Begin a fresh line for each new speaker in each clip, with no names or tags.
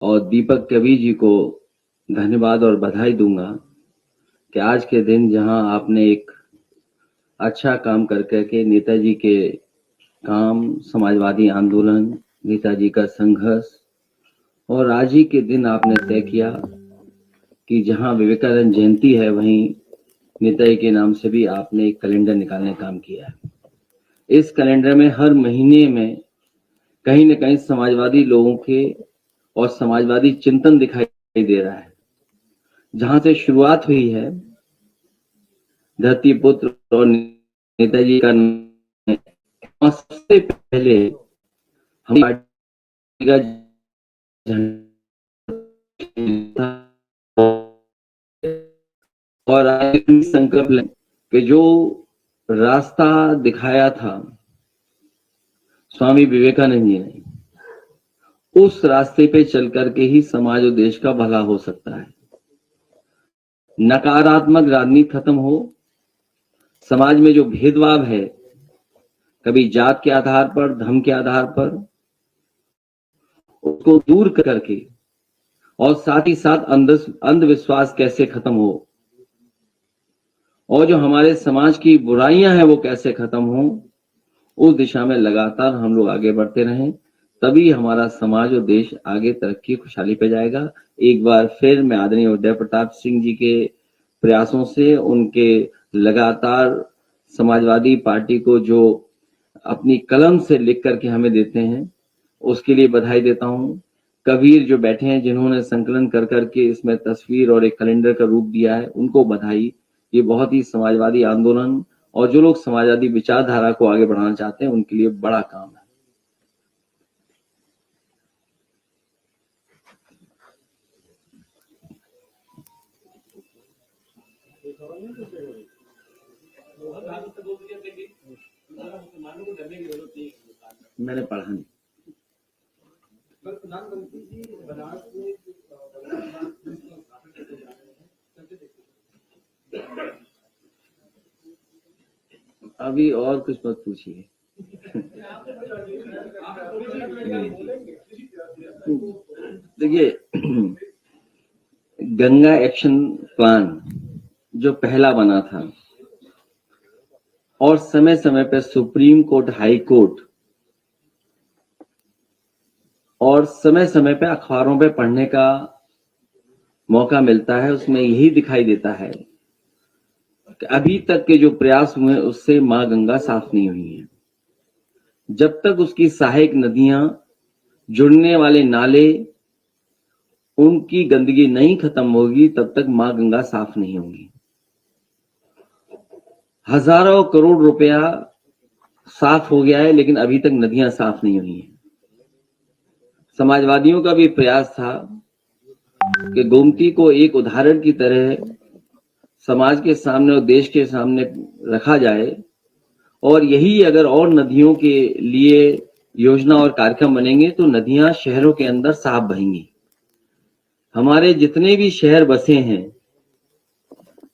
और दीपक कवि जी को धन्यवाद और बधाई दूंगा कि आज के दिन जहां आपने एक अच्छा काम कर करके नेताजी के काम, समाजवादी आंदोलन, नेताजी का संघर्ष और आज ही के दिन आपने तय किया कि जहां विवेकानंद जयंती है वहीं नेताजी के नाम से भी आपने एक कैलेंडर निकालने का काम किया है। इस कैलेंडर में हर महीने में कहीं न कहीं समाजवादी लोगों के और समाजवादी चिंतन दिखाई दे रहा है। जहां से शुरुआत हुई है धरती पुत्र और नेताजी का सबसे पहले हम पार्टी का झंडा और संकल्प लें कि जो रास्ता दिखाया था स्वामी विवेकानंद जी ने, उस रास्ते पे चल करके ही समाज और देश का भला हो सकता है। नकारात्मक राजनीति खत्म हो, समाज में जो भेदभाव है कभी जात के आधार पर, धर्म के आधार पर, उसको दूर करके और साथ ही साथ अंधविश्वास कैसे खत्म हो और जो हमारे समाज की बुराइयां हैं वो कैसे खत्म हो, उस दिशा में लगातार हम लोग आगे बढ़ते रहें, तभी हमारा समाज और देश आगे तरक्की खुशहाली पे जाएगा। एक बार फिर मैं आदरणीय उदय प्रताप सिंह जी के प्रयासों से, उनके लगातार समाजवादी पार्टी को जो अपनी कलम से लिख करके हमें देते हैं, उसके लिए बधाई देता हूं। कबीर जो बैठे हैं, जिन्होंने संकलन कर करके इसमें तस्वीर और एक कैलेंडर का रूप दिया है, उनको बधाई। ये बहुत ही समाजवादी आंदोलन और जो लोग समाजवादी विचारधारा को आगे बढ़ाना चाहते हैं उनके लिए बड़ा काम है। मैंने पढ़ा नहीं। अभी और कुछ मत पूछिए। देखिए, गंगा एक्शन प्लान जो पहला बना था और समय समय पे सुप्रीम कोर्ट, हाई कोर्ट और समय समय पे अखबारों पे पढ़ने का मौका मिलता है, उसमें यही दिखाई देता है कि अभी तक के जो प्रयास हुए उससे मां गंगा साफ नहीं हुई है। जब तक उसकी सहायक नदियां, जुड़ने वाले नाले, उनकी गंदगी नहीं खत्म होगी तब तक मां गंगा साफ नहीं होगी। हजारों करोड़ रुपया साफ हो गया है लेकिन अभी तक नदियां साफ नहीं हुई हैं। समाजवादियों का भी प्रयास था कि गोमती को एक उदाहरण की तरह समाज के सामने और देश के सामने रखा जाए और यही अगर और नदियों के लिए योजना और कार्यक्रम बनेंगे तो नदियां शहरों के अंदर साफ बहेंगी। हमारे जितने भी शहर बसे हैं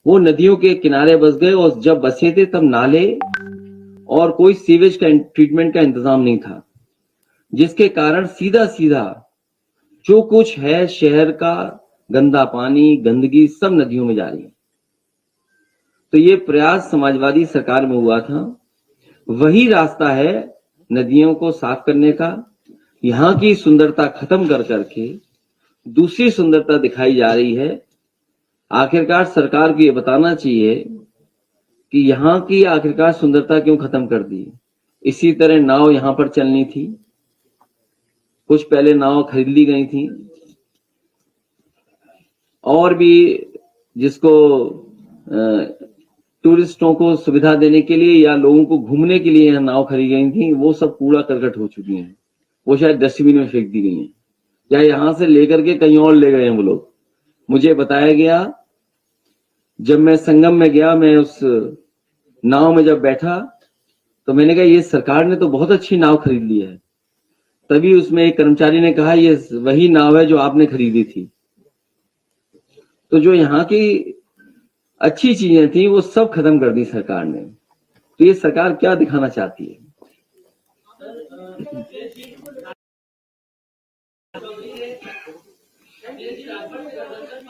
वो नदियों के किनारे बस गए और जब बसे थे तब नाले और कोई सीवेज का ट्रीटमेंट का इंतजाम नहीं था, जिसके कारण सीधा सीधा जो कुछ है शहर का गंदा पानी, गंदगी सब नदियों में जा रही है। तो ये प्रयास समाजवादी सरकार में हुआ था, वही रास्ता है नदियों को साफ करने का। यहाँ की सुंदरता खत्म कर करके दूसरी सुंदरता दिखाई जा रही है। आखिरकार सरकार को ये बताना चाहिए कि यहाँ की आखिरकार सुंदरता क्यों खत्म कर दी। इसी तरह नाव यहाँ पर चलनी थी, कुछ पहले नाव खरीद ली गई थी और भी जिसको टूरिस्टों को सुविधा देने के लिए या लोगों को घूमने के लिए नाव खरीदी गई थी, वो सब कूड़ा करकट हो चुकी हैं, वो शायद डस्टबिन में फेंक दी गई हैं या यहाँ से लेकर के कहीं और ले गए हैं वो लोग। मुझे बताया गया, जब मैं संगम में गया, मैं उस नाव में जब बैठा तो मैंने कहा ये सरकार ने तो बहुत अच्छी नाव खरीद ली है। तभी उसमें एक कर्मचारी ने कहा ये वही नाव है जो आपने खरीदी थी। तो जो यहाँ की अच्छी चीजें थी वो सब खत्म कर दी सरकार ने। तो ये सरकार क्या दिखाना चाहती है?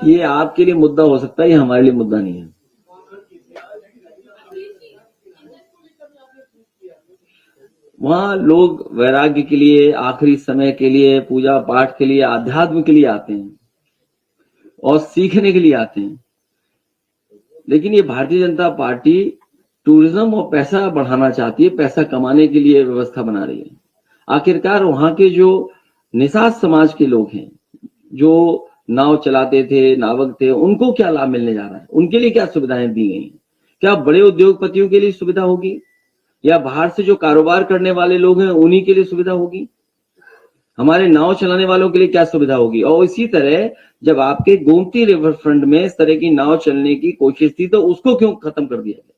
ये आपके लिए मुद्दा हो सकता है, ये हमारे लिए मुद्दा नहीं है। वहां लोग वैराग्य के लिए, आखिरी समय के लिए, पूजा पाठ के लिए, आध्यात्म के लिए आते हैं और सीखने के लिए आते हैं। लेकिन ये भारतीय जनता पार्टी टूरिज्म और पैसा बढ़ाना चाहती है, पैसा कमाने के लिए व्यवस्था बना रही है। आखिरकार वहां के जो निषाद समाज के लोग हैं, जो नाव चलाते थे, नावक थे, उनको क्या लाभ मिलने जा रहा है? उनके लिए क्या सुविधाएं दी गई हैं? क्या बड़े उद्योगपतियों के लिए सुविधा होगी, या बाहर से जो कारोबार करने वाले लोग हैं उन्हीं के लिए सुविधा होगी? हमारे नाव चलाने वालों के लिए क्या सुविधा होगी? और इसी तरह जब आपके गोमती रिवर फ्रंट में इस तरह की नाव चलने की कोशिश थी तो उसको क्यों खत्म कर दिया गया?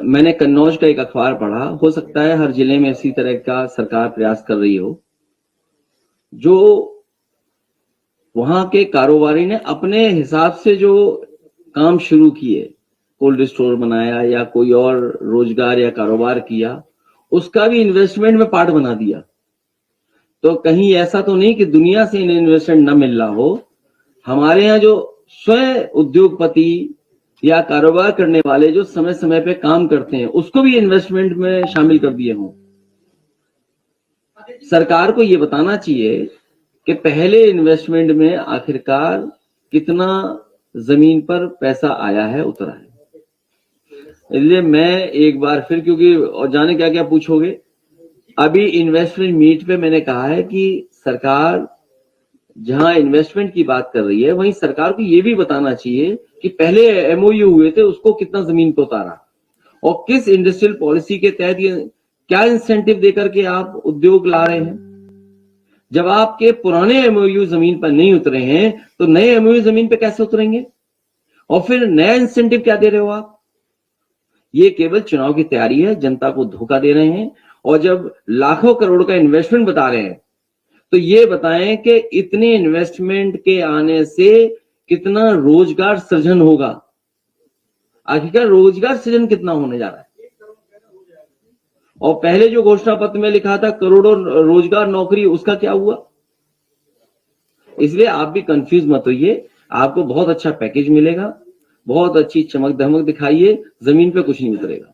मैंने कन्नौज का एक अखबार पढ़ा, हो सकता है हर जिले में इसी तरह का सरकार प्रयास कर रही हो। जो वहां के कारोबारी ने अपने हिसाब से जो काम शुरू किए, कोल्ड स्टोर बनाया या कोई और रोजगार या कारोबार किया, उसका भी इन्वेस्टमेंट में पार्ट बना दिया। तो कहीं ऐसा तो नहीं कि दुनिया से इन्हें इन्वेस्टमेंट न मिल रहा हो। हमारे यहाँ जो स्वयं उद्योगपति या कारोबार करने वाले जो समय समय पे काम करते हैं, उसको भी इन्वेस्टमेंट में शामिल कर दिए हों। सरकार को ये बताना चाहिए कि पहले इन्वेस्टमेंट में आखिरकार कितना जमीन पर पैसा आया है, उतरा है। इसलिए मैं एक बार फिर, क्योंकि और जाने क्या क्या पूछोगे, अभी इन्वेस्टमेंट मीट पे मैंने कहा है कि सरकार जहां इन्वेस्टमेंट की बात कर रही है, वहीं सरकार को ये भी बताना चाहिए कि पहले एमओयू हुए थे उसको कितना जमीन पे उतारा, और किस इंडस्ट्रियल पॉलिसी के तहत ये क्या इंसेंटिव देकर के आप उद्योग ला रहे हैं। जब आपके पुराने एमओयू जमीन पर नहीं उतरे हैं तो नए एमओयू जमीन पे कैसे उतरेंगे? और फिर नया इंसेंटिव क्या दे रहे हो आप? ये केवल चुनाव की तैयारी है, जनता को धोखा दे रहे हैं। और जब लाखों करोड़ का इन्वेस्टमेंट बता रहे हैं तो ये बताएं कि इतने इन्वेस्टमेंट के आने से कितना रोजगार सृजन होगा। आखिरकार रोजगार सृजन कितना होने जा रहा है? और पहले जो घोषणा पत्र में लिखा था करोड़ों रोजगार नौकरी, उसका क्या हुआ? इसलिए आप भी कंफ्यूज मत होइए, आपको बहुत अच्छा पैकेज मिलेगा, बहुत अच्छी चमक धमक दिखाइए, जमीन पे कुछ नहीं उतरेगा।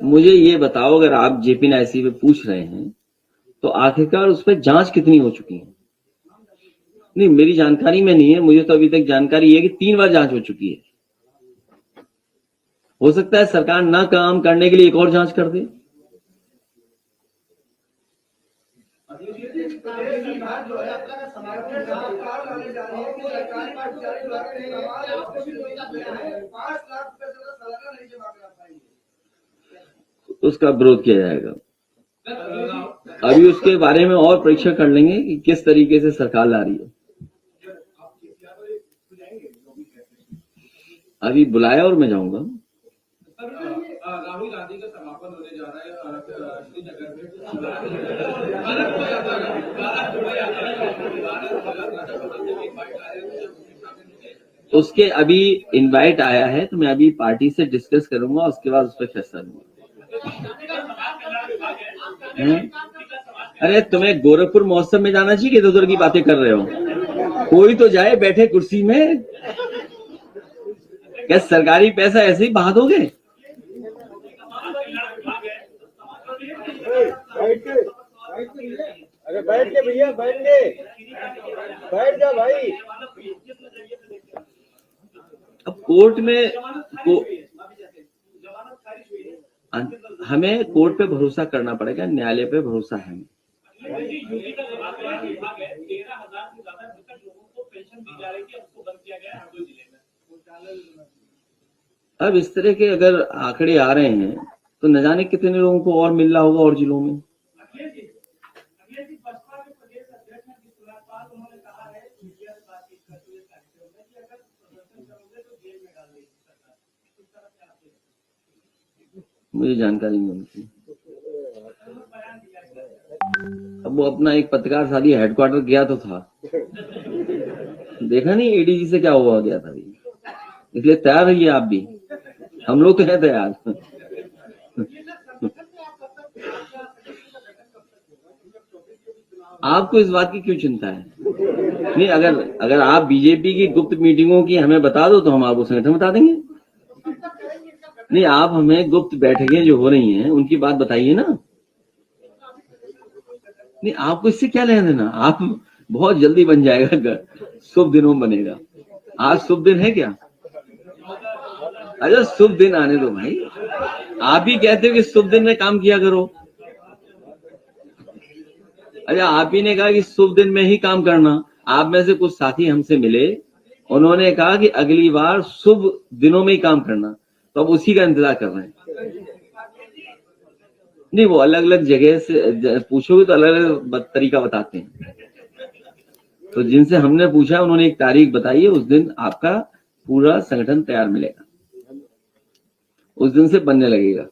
मुझे ये बताओ, अगर आप जेपीएनआईसी पे पूछ रहे हैं तो आखिरकार उस पर जांच कितनी हो चुकी है? नहीं, मेरी जानकारी में नहीं है, मुझे तो अभी तक जानकारी है कि 3 बार जांच हो चुकी है। हो सकता है सरकार ना काम करने के लिए एक और जांच कर दे। उसका विरोध किया जाएगा। अभी उसके बारे में और परीक्षण कर लेंगे कि किस तरीके से सरकार ला रही है। अभी बुलाया और मैं जाऊंगा। राहुल गांधी का समापन होने जा रहा है श्रीनगर में। उसके अभी इनवाइट आया है तो मैं अभी पार्टी से डिस्कस करूंगा, उसके बाद उस पर फैसला लूंगा। अरे तुम्हें गोरखपुर महोत्सव में जाना चाहिए कि इधर उधर की बातें कर रहे हो? कोई तो जाए, बैठे कुर्सी में। क्या सरकारी पैसा ऐसे ही बहा दोगे? अरे बैठ के भैया, बैठ जा भाई। अब कोर्ट में हमें कोर्ट पे भरोसा करना पड़ेगा, न्यायालय पे भरोसा है हमें। अब इस तरह के अगर आंकड़े आ रहे हैं तो न जाने कितने लोगों को और मिल रहा होगा और जिलों में। मुझे जानकारी नहीं उनकी। अब वो अपना एक पत्रकार साथी हेडक्वार्टर गया तो था, देखा नहीं एडीजी से क्या हुआ गया था, इसलिए तैयार रहिए आप भी, हम लोग तो है तैयार। आपको इस बात की क्यों चिंता है? नहीं, अगर आप बीजेपी की गुप्त मीटिंगों की हमें बता दो तो हम आपको संगठन बता देंगे। नहीं, आप हमें गुप्त बैठकें जो हो रही हैं उनकी बात बताइए ना। नहीं, आपको इससे क्या लेना देना, आप बहुत जल्दी बन जाएगा, शुभ दिनों बनेगा। आज शुभ दिन है क्या? अच्छा, शुभ दिन आने दो भाई, आप ही कहते हो कि शुभ दिन में काम किया करो। अच्छा, आप ही ने कहा कि शुभ दिन में ही काम करना। आप में से कुछ साथी हमसे मिले, उन्होंने कहा कि अगली बार शुभ दिनों में ही काम करना, तो अब उसी का इंतजार कर रहे हैं। नहीं, वो अलग अलग जगह से पूछोगे तो अलग अलग तरीका बताते हैं। तो जिनसे हमने पूछा उन्होंने एक तारीख बताई है, उस दिन आपका पूरा संगठन तैयार मिलेगा, उस दिन से बनने लगेगा।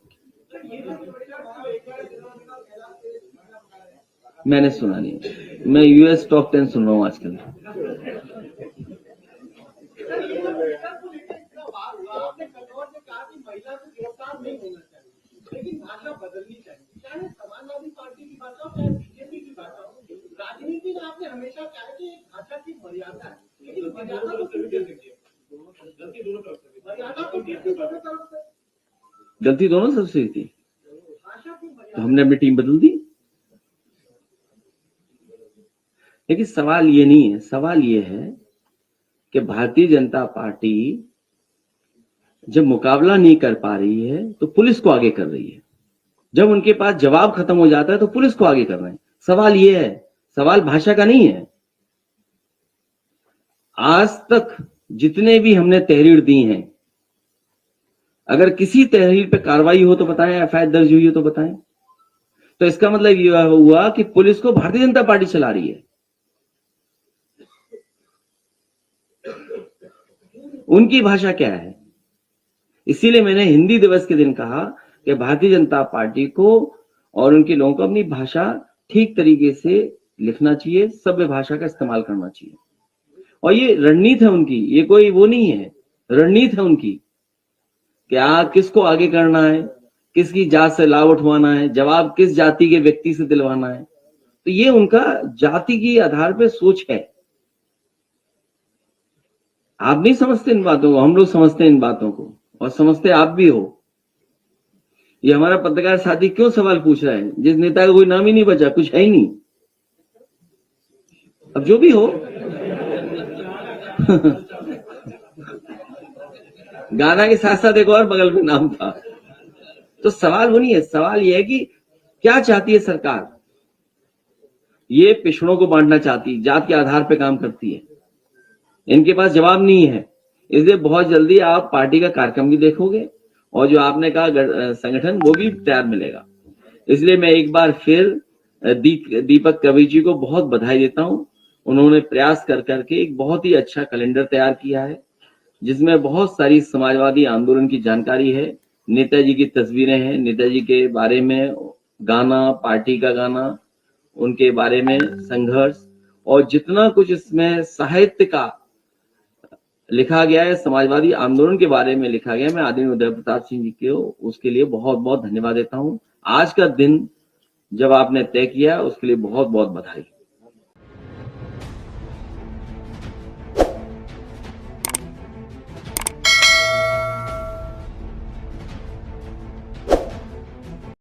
मैंने सुना नहीं, मैं यूएस टॉप 10 सुन रहा हूँ आजकल। लेकिन भाषा बदलनी चाहिए, चाहे समाजवादी पार्टी की भाषा हो चाहे बीजेपी की भाषा हो। राजनीति में आपने हमेशा कहा कि भाषा की मर्यादा है, लेकिन मर्यादा तो गलती दोनों तरफ से थी। तो हमने अपनी टीम बदल दी। लेकिन सवाल ये नहीं है, सवाल ये है कि भारतीय जनता पार्टी जब मुकाबला नहीं कर पा रही है तो पुलिस को आगे कर रही है, जब उनके पास जवाब खत्म हो जाता है तो पुलिस को आगे कर रहे हैं। सवाल ये है, सवाल भाषा का नहीं है। आज तक जितने भी हमने तहरीर दी हैं, अगर किसी तहरीर पे कार्रवाई हो तो बताएं, एफआईआर दर्ज हुई हो तो बताएं। तो इसका मतलब यह हुआ कि पुलिस को भारतीय जनता पार्टी चला रही है। उनकी भाषा क्या है? इसीलिए मैंने हिंदी दिवस के दिन कहा कि भारतीय जनता पार्टी को और उनके लोगों को अपनी भाषा ठीक तरीके से लिखना चाहिए, सभ्य भाषा का इस्तेमाल करना चाहिए। और ये रणनीति है उनकी, ये कोई वो नहीं है, रणनीति है उनकी, क्या किसको आगे करना है, किसकी जात से लाभ उठवाना है, जवाब किस जाति के व्यक्ति से दिलवाना है। तो ये उनका जाति की आधार पे सोच है। आप नहीं समझते इन बातों को, हम लोग समझते हैं इन बातों को, और समझते आप भी हो। ये हमारा पत्रकार साथी क्यों सवाल पूछ रहा है, जिस नेता का कोई नाम ही नहीं बचा, कुछ है ही नहीं। अब जो भी हो गाना के साथ साथ एक और बगल में नाम था। तो सवाल वो नहीं है, सवाल ये है कि क्या चाहती है सरकार। ये पिछड़ों को बांटना चाहती, जात के आधार पे काम करती है। इनके पास जवाब नहीं है, इसलिए बहुत जल्दी आप पार्टी का कार्यक्रम भी देखोगे और जो आपने कहा संगठन, वो भी तैयार मिलेगा। इसलिए मैं एक बार फिर दीपक कवि जी को बहुत बधाई देता हूं। उन्होंने प्रयास कर करके एक बहुत ही अच्छा कैलेंडर तैयार किया है, जिसमें बहुत सारी समाजवादी आंदोलन की जानकारी है, नेताजी की तस्वीरें हैं, नेताजी के बारे में गाना, पार्टी का गाना, उनके बारे में संघर्ष, और जितना कुछ इसमें साहित्य का लिखा गया है, समाजवादी आंदोलन के बारे में लिखा गया है, मैं आदरणीय उदय प्रताप सिंह जी को उसके लिए बहुत बहुत धन्यवाद देता हूं। आज का दिन जब आपने तय किया उसके लिए बहुत बहुत बधाई।